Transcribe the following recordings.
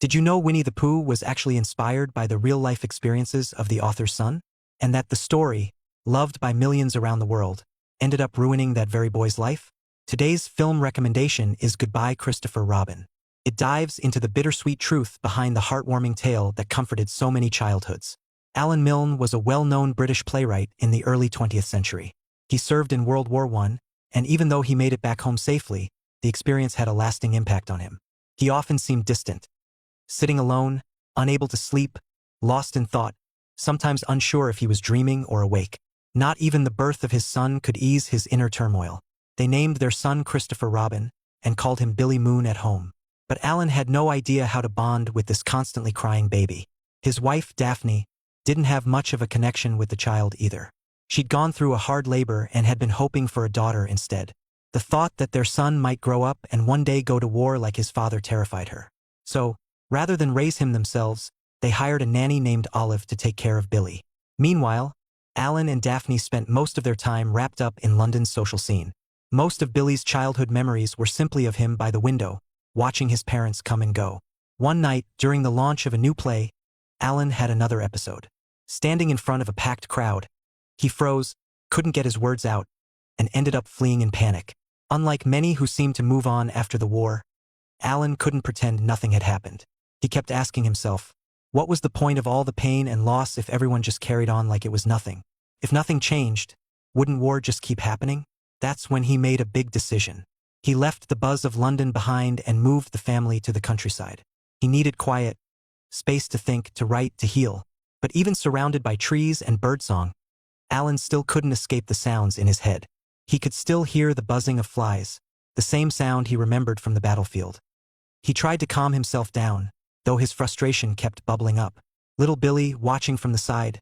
Did you know Winnie the Pooh was actually inspired by the real-life experiences of the author's son? And that the story, loved by millions around the world, ended up ruining that very boy's life? Today's film recommendation is Goodbye, Christopher Robin. It dives into the bittersweet truth behind the heartwarming tale that comforted so many childhoods. Alan Milne was a well-known British playwright in the early 20th century. He served in World War I, and even though he made it back home safely, the experience had a lasting impact on him. He often seemed distant, sitting alone, unable to sleep, lost in thought, sometimes unsure if he was dreaming or awake. Not even the birth of his son could ease his inner turmoil. They named their son Christopher Robin and called him Billy Moon at home. But Alan had no idea how to bond with this constantly crying baby. His wife, Daphne, didn't have much of a connection with the child either. She'd gone through a hard labor and had been hoping for a daughter instead. The thought that their son might grow up and one day go to war like his father terrified her. So, rather than raise him themselves, they hired a nanny named Olive to take care of Billy. Meanwhile, Alan and Daphne spent most of their time wrapped up in London's social scene. Most of Billy's childhood memories were simply of him by the window, watching his parents come and go. One night, during the launch of a new play, Alan had another episode. Standing in front of a packed crowd, he froze, couldn't get his words out, and ended up fleeing in panic. Unlike many who seemed to move on after the war, Alan couldn't pretend nothing had happened. He kept asking himself, what was the point of all the pain and loss if everyone just carried on like it was nothing? If nothing changed, wouldn't war just keep happening? That's when he made a big decision. He left the buzz of London behind and moved the family to the countryside. He needed quiet, space to think, to write, to heal. But even surrounded by trees and birdsong, Alan still couldn't escape the sounds in his head. He could still hear the buzzing of flies, the same sound he remembered from the battlefield. He tried to calm himself down, though his frustration kept bubbling up. Little Billy, watching from the side,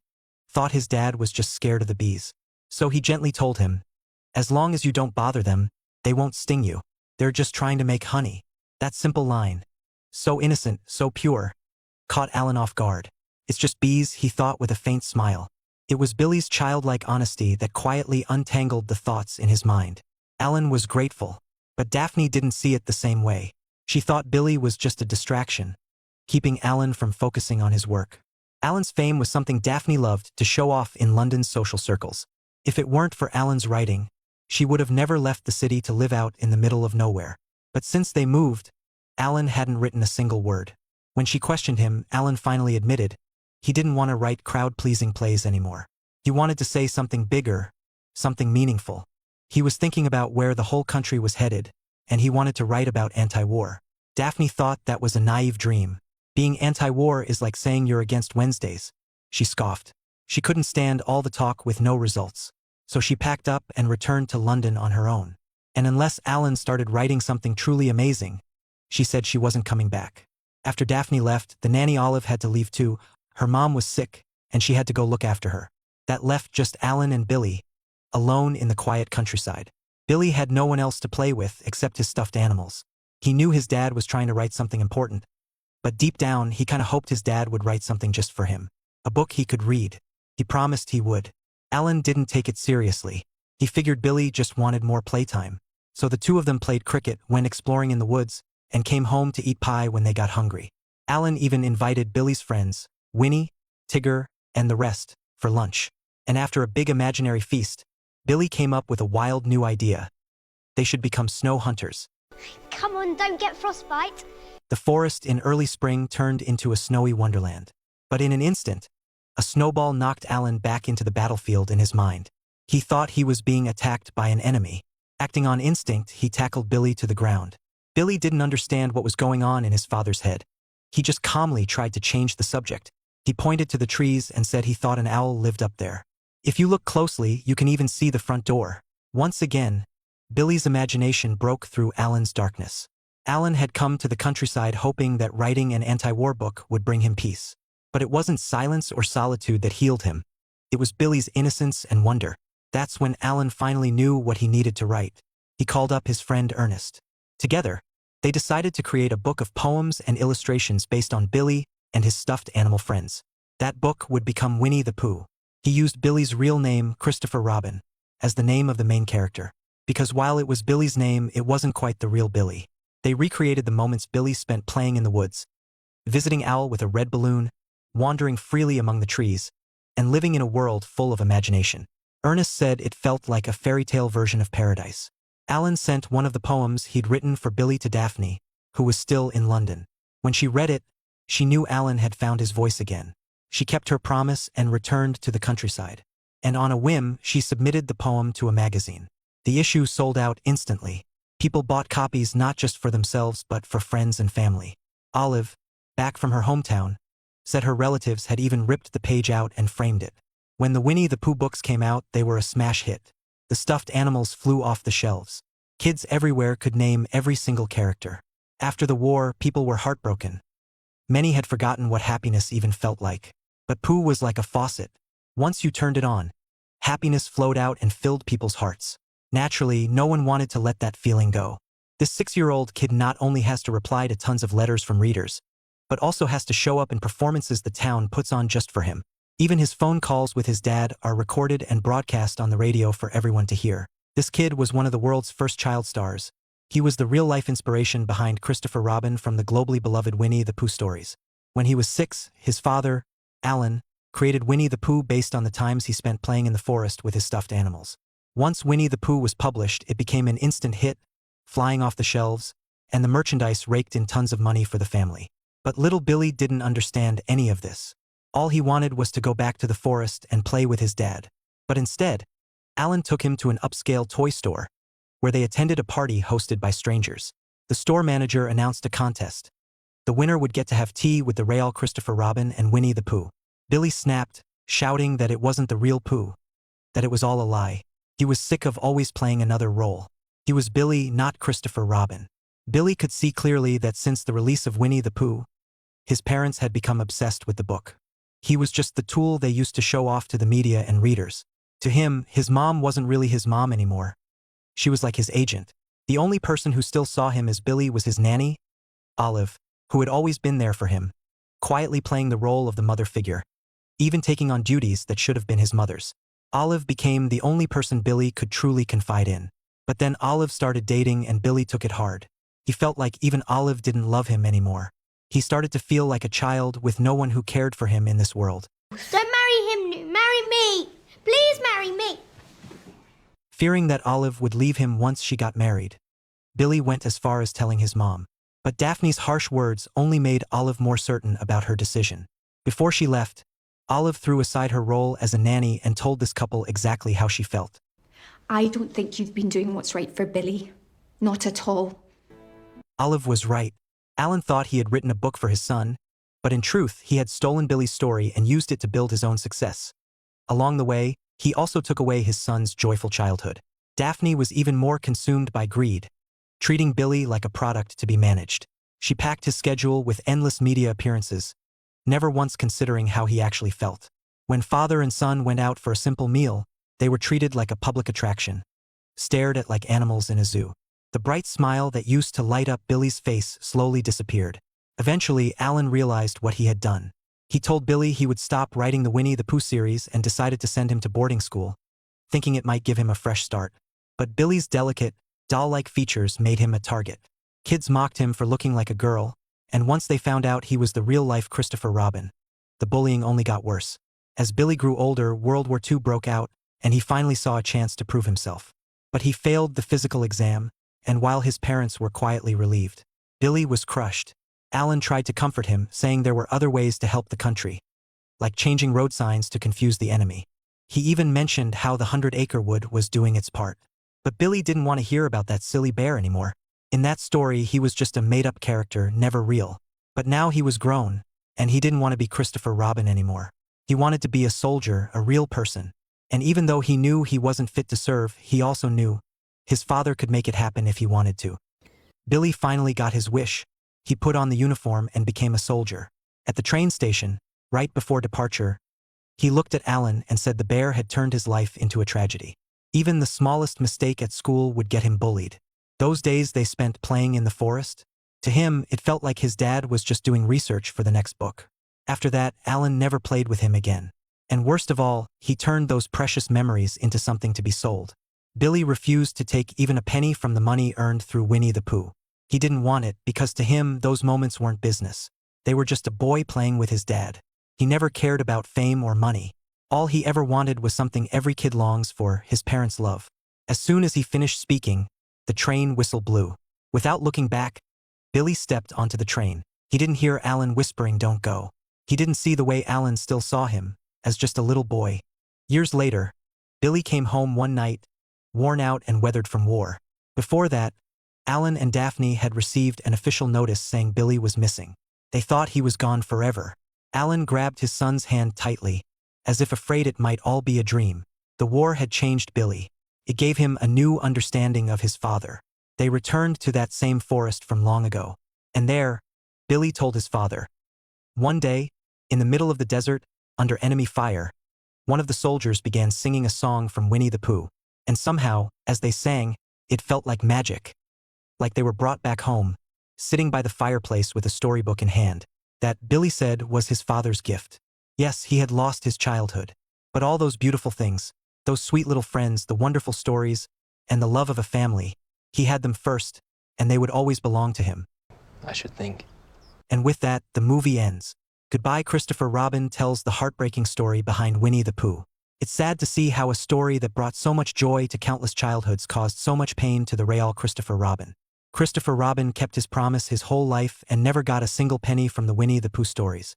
thought his dad was just scared of the bees. So he gently told him, as long as you don't bother them, they won't sting you. They're just trying to make honey. That simple line, so innocent, so pure, caught Alan off guard. It's just bees, he thought with a faint smile. It was Billy's childlike honesty that quietly untangled the thoughts in his mind. Alan was grateful, but Daphne didn't see it the same way. She thought Billy was just a distraction, keeping Alan from focusing on his work. Alan's fame was something Daphne loved to show off in London's social circles. If it weren't for Alan's writing, she would have never left the city to live out in the middle of nowhere. But since they moved, Alan hadn't written a single word. When she questioned him, Alan finally admitted he didn't want to write crowd-pleasing plays anymore. He wanted to say something bigger, something meaningful. He was thinking about where the whole country was headed, and he wanted to write about anti-war. Daphne thought that was a naive dream. Being anti-war is like saying you're against Wednesdays. She scoffed. She couldn't stand all the talk with no results. So she packed up and returned to London on her own. And unless Alan started writing something truly amazing, she said she wasn't coming back. After Daphne left, the nanny Olive had to leave too. Her mom was sick, and she had to go look after her. That left just Alan and Billy, alone in the quiet countryside. Billy had no one else to play with except his stuffed animals. He knew his dad was trying to write something important, but deep down he kind of hoped his dad would write something just for him. A book he could read. He promised he would. Alan didn't take it seriously. He figured Billy just wanted more playtime. So the two of them played cricket, went exploring in the woods, and came home to eat pie when they got hungry. Alan even invited Billy's friends, Winnie, Tigger, and the rest, for lunch. And after a big imaginary feast, Billy came up with a wild new idea. They should become snow hunters. Come on, don't get frostbite. The forest in early spring turned into a snowy wonderland. But in an instant, a snowball knocked Alan back into the battlefield in his mind. He thought he was being attacked by an enemy. Acting on instinct, he tackled Billy to the ground. Billy didn't understand what was going on in his father's head. He just calmly tried to change the subject. He pointed to the trees and said he thought an owl lived up there. If you look closely, you can even see the front door. Once again, Billy's imagination broke through Alan's darkness. Alan had come to the countryside hoping that writing an anti-war book would bring him peace. But it wasn't silence or solitude that healed him. It was Billy's innocence and wonder. That's when Alan finally knew what he needed to write. He called up his friend Ernest. Together, they decided to create a book of poems and illustrations based on Billy and his stuffed animal friends. That book would become Winnie the Pooh. He used Billy's real name, Christopher Robin, as the name of the main character. Because while it was Billy's name, it wasn't quite the real Billy. They recreated the moments Billy spent playing in the woods, visiting Owl with a red balloon, wandering freely among the trees, and living in a world full of imagination. Ernest said it felt like a fairy tale version of paradise. Alan sent one of the poems he'd written for Billy to Daphne, who was still in London. When she read it, she knew Alan had found his voice again. She kept her promise and returned to the countryside. And on a whim, she submitted the poem to a magazine. The issue sold out instantly. People bought copies not just for themselves but for friends and family. Olive, back from her hometown, said her relatives had even ripped the page out and framed it. When the Winnie the Pooh books came out, they were a smash hit. The stuffed animals flew off the shelves. Kids everywhere could name every single character. After the war, people were heartbroken. Many had forgotten what happiness even felt like. But Pooh was like a faucet. Once you turned it on, happiness flowed out and filled people's hearts. Naturally, no one wanted to let that feeling go. This 6-year-old kid not only has to reply to tons of letters from readers, but also has to show up in performances the town puts on just for him. Even his phone calls with his dad are recorded and broadcast on the radio for everyone to hear. This kid was one of the world's first child stars. He was the real-life inspiration behind Christopher Robin from the globally beloved Winnie the Pooh stories. When he was 6, his father, Alan, created Winnie the Pooh based on the times he spent playing in the forest with his stuffed animals. Once Winnie the Pooh was published, it became an instant hit, flying off the shelves, and the merchandise raked in tons of money for the family. But little Billy didn't understand any of this. All he wanted was to go back to the forest and play with his dad. But instead, Alan took him to an upscale toy store, where they attended a party hosted by strangers. The store manager announced a contest. The winner would get to have tea with the real Christopher Robin and Winnie the Pooh. Billy snapped, shouting that it wasn't the real Pooh, that it was all a lie. He was sick of always playing another role. He was Billy, not Christopher Robin. Billy could see clearly that since the release of Winnie the Pooh, his parents had become obsessed with the book. He was just the tool they used to show off to the media and readers. To him, his mom wasn't really his mom anymore. She was like his agent. The only person who still saw him as Billy was his nanny, Olive, who had always been there for him, quietly playing the role of the mother figure, even taking on duties that should have been his mother's. Olive became the only person Billy could truly confide in. But then Olive started dating and Billy took it hard. He felt like even Olive didn't love him anymore. He started to feel like a child with no one who cared for him in this world. Don't marry him, New. Marry me. Please marry me. Fearing that Olive would leave him once she got married, Billy went as far as telling his mom. But Daphne's harsh words only made Olive more certain about her decision. Before she left, Olive threw aside her role as a nanny and told this couple exactly how she felt. I don't think you've been doing what's right for Billy. Not at all. Olive was right. Alan thought he had written a book for his son, but in truth, he had stolen Billy's story and used it to build his own success. Along the way, he also took away his son's joyful childhood. Daphne was even more consumed by greed, treating Billy like a product to be managed. She packed his schedule with endless media appearances, never once considering how he actually felt. When father and son went out for a simple meal, they were treated like a public attraction, stared at like animals in a zoo. The bright smile that used to light up Billy's face slowly disappeared. Eventually, Alan realized what he had done. He told Billy he would stop writing the Winnie the Pooh series and decided to send him to boarding school, thinking it might give him a fresh start. But Billy's delicate, doll-like features made him a target. Kids mocked him for looking like a girl, and once they found out he was the real-life Christopher Robin, the bullying only got worse. As Billy grew older, World War II broke out, and he finally saw a chance to prove himself. But he failed the physical exam, and while his parents were quietly relieved, Billy was crushed. Alan tried to comfort him, saying there were other ways to help the country, like changing road signs to confuse the enemy. He even mentioned how the 100 Acre Wood was doing its part. But Billy didn't want to hear about that silly bear anymore. In that story, he was just a made-up character, never real. But now he was grown, and he didn't want to be Christopher Robin anymore. He wanted to be a soldier, a real person. And even though he knew he wasn't fit to serve, he also knew his father could make it happen if he wanted to. Billy finally got his wish. He put on the uniform and became a soldier. At the train station, right before departure, he looked at Alan and said the bear had turned his life into a tragedy. Even the smallest mistake at school would get him bullied. Those days they spent playing in the forest, to him, it felt like his dad was just doing research for the next book. After that, Alan never played with him again. And worst of all, he turned those precious memories into something to be sold. Billy refused to take even a penny from the money earned through Winnie the Pooh. He didn't want it because to him, those moments weren't business. They were just a boy playing with his dad. He never cared about fame or money. All he ever wanted was something every kid longs for, his parents' love. As soon as he finished speaking, the train whistle blew. Without looking back, Billy stepped onto the train. He didn't hear Alan whispering, "Don't go." He didn't see the way Alan still saw him, as just a little boy. Years later, Billy came home one night, worn out and weathered from war. Before that, Alan and Daphne had received an official notice saying Billy was missing. They thought he was gone forever. Alan grabbed his son's hand tightly, as if afraid it might all be a dream. The war had changed Billy. It gave him a new understanding of his father. They returned to that same forest from long ago. And there, Billy told his father. One day, in the middle of the desert, under enemy fire, one of the soldiers began singing a song from Winnie the Pooh. And somehow, as they sang, it felt like magic. Like they were brought back home, sitting by the fireplace with a storybook in hand. That, Billy said, was his father's gift. Yes, he had lost his childhood. But all those beautiful things, those sweet little friends, the wonderful stories, and the love of a family, he had them first, and they would always belong to him. I should think. And with that, the movie ends. Goodbye. Christopher Robin tells the heartbreaking story behind Winnie the Pooh. It's sad to see how a story that brought so much joy to countless childhoods caused so much pain to the real Christopher Robin. Christopher Robin kept his promise his whole life and never got a single penny from the Winnie the Pooh stories.